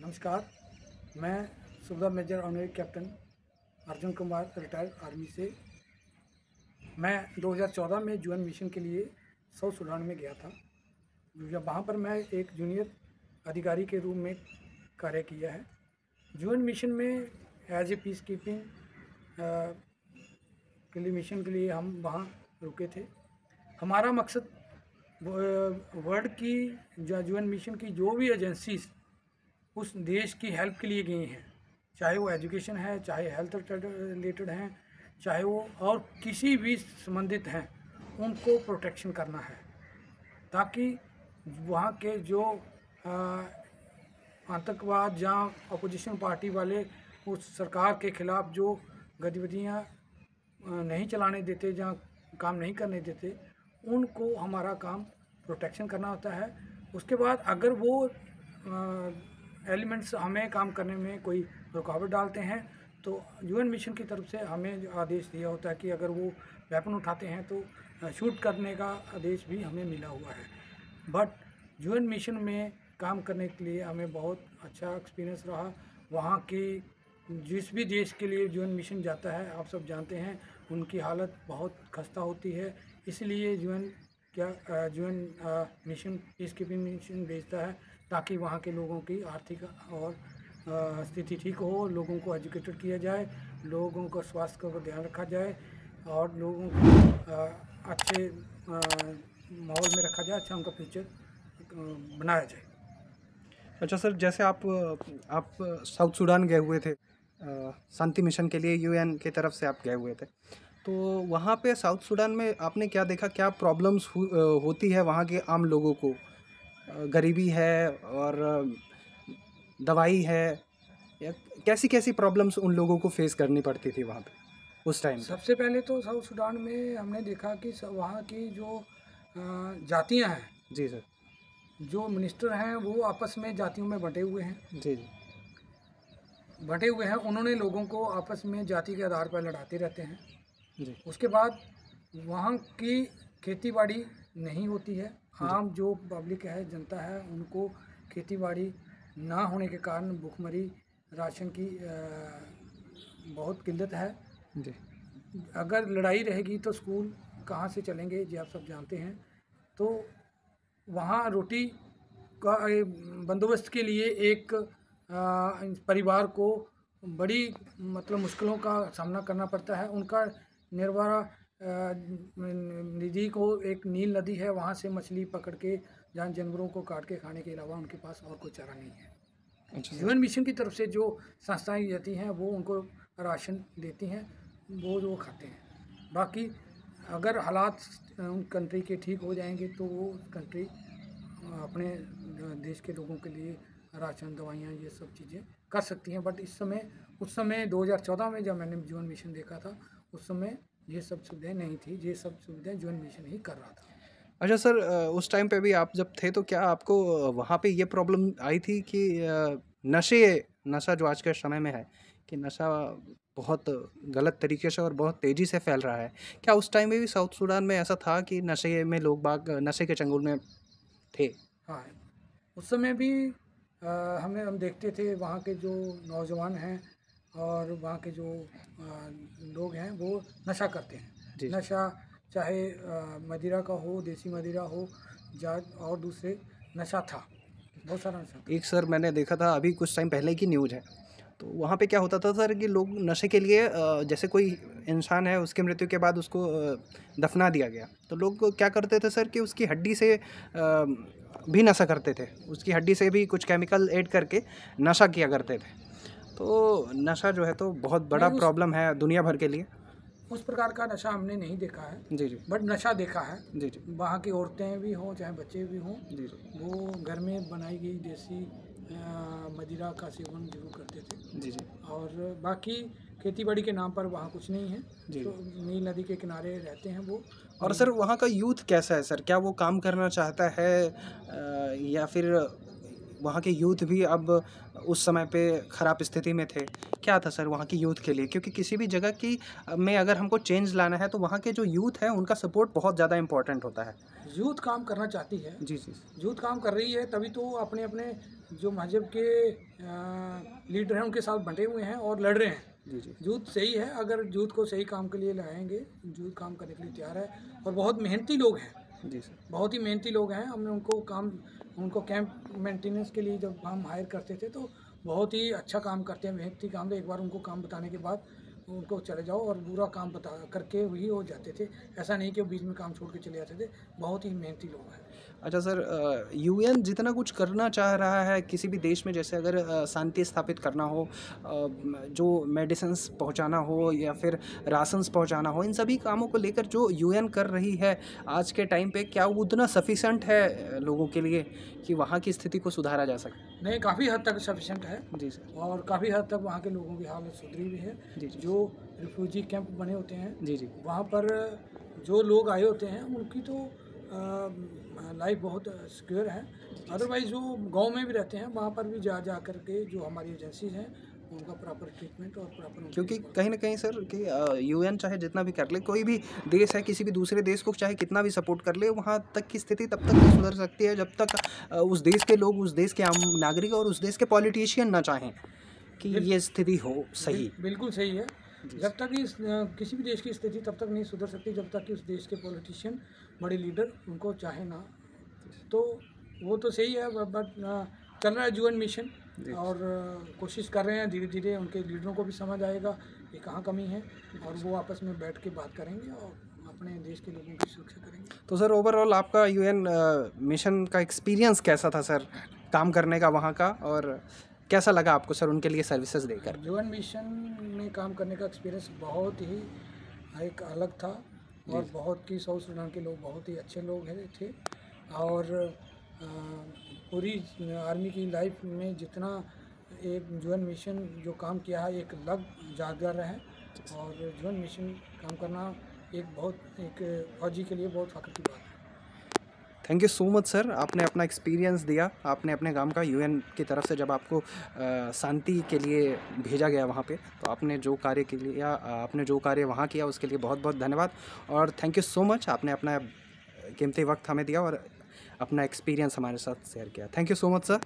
नमस्कार। मैं सुबह major honorary captain Arjun Kumar retired army से मैं 2014 में यूएन मिशन के लिए साउथ सूडान में गया था। वहाँ पर मैं एक जूनियर अधिकारी के रूप में कार्य किया है। यूएन मिशन में एज ए पीस कीपिंग के लिए मिशन के लिए हम वहाँ रुके थे। हमारा मकसद वर्ल्ड की यूएन मिशन की जो भी एजेंसीज उस देश की हेल्प के लिए गए हैं, चाहे वो एजुकेशन है, चाहे हेल्थ रिलेटेड हैं, चाहे वो और किसी भी संबंधित हैं, उनको प्रोटेक्शन करना है ताकि वहाँ के जो आतंकवाद या अपोजिशन पार्टी वाले उस सरकार के ख़िलाफ़ जो गतिविधियाँ नहीं चलाने देते या काम नहीं करने देते, उनको हमारा काम प्रोटेक्शन करना होता है। उसके बाद अगर वो एलिमेंट्स हमें काम करने में कोई रुकावट डालते हैं तो यूएन मिशन की तरफ से हमें आदेश दिया होता है कि अगर वो वेपन उठाते हैं तो शूट करने का आदेश भी हमें मिला हुआ है। बट यूएन मिशन में काम करने के लिए हमें बहुत अच्छा एक्सपीरियंस रहा। वहाँ की जिस भी देश के लिए यूएन मिशन जाता है, आप सब जानते हैं, उनकी हालत बहुत खस्ता होती है। इसलिए UN mission peace keeping mission भेजता है ताकि वहाँ के लोगों की आर्थिक और स्थिति ठीक हो, लोगों को एजुकेटेड किया जाए, लोगों का स्वास्थ्य का ध्यान रखा जाए और लोगों को अच्छे माहौल में रखा जाए, अच्छा उनका फ्यूचर बनाया जाए। अच्छा सर, जैसे आप साउथ सूडान गए हुए थे शांति मिशन के लिए, यूएन की तरफ से आप गए हुए थे, तो वहाँ पे साउथ सूडान में आपने क्या देखा, क्या प्रॉब्लम्स होती है वहाँ के आम लोगों को? गरीबी है और दवाई है, या कैसी कैसी प्रॉब्लम्स उन लोगों को फेस करनी पड़ती थी वहाँ पे उस टाइम? सबसे पहले तो साउथ सूडान में हमने देखा कि वहाँ की जो जातियाँ हैं, जी सर, जो मिनिस्टर हैं वो आपस में जातियों में बंटे हुए हैं। जी जी, बंटे हुए हैं, उन्होंने लोगों को आपस में जाति के आधार पर लड़ाते रहते हैं। जी उसके बाद वहाँ की खेतीबाड़ी नहीं होती है। आम जो पब्लिक है, जनता है, उनको खेतीबाड़ी ना होने के कारण भूखमरी, राशन की बहुत किल्लत है। जी, अगर लड़ाई रहेगी तो स्कूल कहाँ से चलेंगे, ये आप सब जानते हैं। तो वहाँ रोटी का बंदोबस्त के लिए एक परिवार को बड़ी मतलब मुश्किलों का सामना करना पड़ता है। उनका निर्वाह निधि को एक नील नदी है, वहाँ से मछली पकड़ के जानवरों को काट के खाने के अलावा उनके पास और कोई चारा नहीं है। अच्छा यूएन मिशन की तरफ से जो संस्थाएं जाती हैं वो उनको राशन देती हैं, वो खाते हैं। बाकी अगर हालात उन कंट्री के ठीक हो जाएंगे तो वो कंट्री अपने देश के लोगों के लिए राशन, दवाइयाँ, ये सब चीज़ें कर सकती हैं। बट उस समय 2014 में जब मैंने यूएन मिशन देखा था, उस समय ये सब सुविधाएं नहीं थी। ये सब सुविधाएं यूएन मिशन ही कर रहा था। अच्छा सर, उस टाइम पे भी आप जब थे तो क्या आपको वहाँ पे ये प्रॉब्लम आई थी कि नशा जो आज के समय में है कि नशा बहुत गलत तरीके से और बहुत तेज़ी से फैल रहा है, क्या उस टाइम में भी साउथ सूडान में ऐसा था कि नशे में लोग बाग नशे के चंगुल में थे? हाँ, उस समय भी हम देखते थे वहाँ के जो नौजवान हैं और वहाँ के जो लोग हैं वो नशा करते हैं। जी। नशा चाहे मदिरा का हो, देसी मदिरा हो, या और दूसरे नशा था, बहुत सारा नशा था। एक सर मैंने देखा था अभी कुछ टाइम पहले की न्यूज़ है, तो वहाँ पे क्या होता था सर कि लोग नशे के लिए जैसे कोई इंसान है उसकी मृत्यु के बाद उसको दफना दिया गया, तो लोग क्या करते थे सर कि उसकी हड्डी से भी नशा करते थे, उसकी हड्डी से भी कुछ केमिकल ऐड करके नशा किया करते थे। तो नशा जो है तो बहुत बड़ा प्रॉब्लम है दुनिया भर के लिए। उस प्रकार का नशा हमने नहीं देखा है। जी जी, बट नशा देखा है। जी जी, वहाँ की औरतें भी हों चाहे बच्चे भी हों, जी जी, वो घर में बनाई गई देसी मदिरा का सेवन जरूर करते थे। जी जी, और बाकी खेतीबाड़ी के नाम पर वहाँ कुछ नहीं है। जी। तो नील नदी के किनारे रहते हैं वो। और सर वहाँ का यूथ कैसा है सर? क्या वो काम करना चाहता है या फिर वहाँ के यूथ भी अब उस समय पे ख़राब स्थिति में थे, क्या था सर वहाँ की यूथ के लिए? क्योंकि किसी भी जगह की में अगर हमको चेंज लाना है तो वहाँ के जो यूथ है उनका सपोर्ट बहुत ज़्यादा इम्पोर्टेंट होता है। यूथ काम करना चाहती है, जी, जी। यूथ काम कर रही है, तभी तो अपने अपने जो मज़हब के लीडर हैं उनके साथ बंटे हुए हैं और लड़ रहे हैं। जी, जी। यूथ सही है, अगर यूथ को सही काम के लिए लाएंगे, यूथ काम करने के लिए तैयार है और बहुत मेहनती लोग हैं, जी सर। बहुत ही मेहनती लोग हैं। हमने उनको कैंप मेंटेनेंस के लिए जब हम हायर करते थे तो बहुत ही अच्छा काम करते हैं, मेहनती काम। तो एक बार उनको काम बताने के बाद उनको चले जाओ और पूरा काम बता करके वही हो जाते थे। ऐसा नहीं कि वो बीच में काम छोड़ के चले जाते थे। बहुत ही मेहनती लोग हैं। अच्छा सर, यूएन जितना कुछ करना चाह रहा है किसी भी देश में, जैसे अगर शांति स्थापित करना हो, जो मेडिसिन्स पहुंचाना हो या फिर राशंस पहुंचाना हो, इन सभी कामों को लेकर जो यूएन कर रही है आज के टाइम पे, क्या वो उतना सफिशेंट है लोगों के लिए कि वहाँ की स्थिति को सुधारा जा सके? नहीं, काफ़ी हद तक सफिशेंट है जी सर। और काफ़ी हद तक वहाँ के लोगों की हालत सुधरी भी है। जी, जी। जो रिफ्यूजी कैंप बने होते हैं, जी, जी। वहाँ पर जो लोग आए होते हैं उनकी तो लाइफ बहुत सिक्योर है। अदरवाइज़ जो गांव में भी रहते हैं वहाँ पर भी जा कर के जो हमारी एजेंसीज हैं उनका प्रॉपर ट्रीटमेंट और प्रॉपर, क्योंकि कहीं ना कहीं सर कि यूएन चाहे जितना भी कर ले, कोई भी देश है किसी भी दूसरे देश को चाहे कितना भी सपोर्ट कर ले, वहाँ तक की स्थिति तब तक नहीं सुधर सकती है जब तक उस देश के लोग, उस देश के आम नागरिक और उस देश के पॉलिटिशियन ना चाहें कि ये स्थिति हो सही। बिल्कुल सही है। जब तक किसी भी देश की स्थिति तब तक नहीं सुधर सकती जब तक कि उस देश के पॉलिटिशियन, बड़े लीडर उनको चाहे ना। तो वो तो सही है, बट चल रहा है यूएन मिशन और कोशिश कर रहे हैं। धीरे धीरे उनके लीडरों को भी समझ आएगा कि कहाँ कमी है और वो आपस में बैठ के बात करेंगे और अपने देश के लोगों की सुरक्षा करेंगे। तो सर ओवरऑल आपका यूएन मिशन का एक्सपीरियंस कैसा था सर, काम करने का वहाँ का, और कैसा लगा आपको सर उनके लिए सर्विसेज देकर? यूएन मिशन में काम करने का एक्सपीरियंस बहुत ही एक अलग था और बहुत ही साउथ सुडान के लोग बहुत ही अच्छे लोग थे और पूरी आर्मी की लाइफ में जितना एक यूएन मिशन जो काम किया है एक अलग यादगार है। और यूएन मिशन काम करना एक फौजी के लिए बहुत फ़ख्र की बात है। Thank you so much sir, आपने अपना एक्सपीरियंस दिया, आपने अपने काम का यूएन की तरफ से जब आपको शांति के लिए भेजा गया वहाँ पे, तो आपने जो कार्य के लिए या आपने जो कार्य वहाँ किया उसके लिए बहुत बहुत धन्यवाद और थैंक यू सो मच। आपने अपना कीमती वक्त हमें दिया और अपना एक्सपीरियंस हमारे साथ शेयर किया। Thank you so much sir.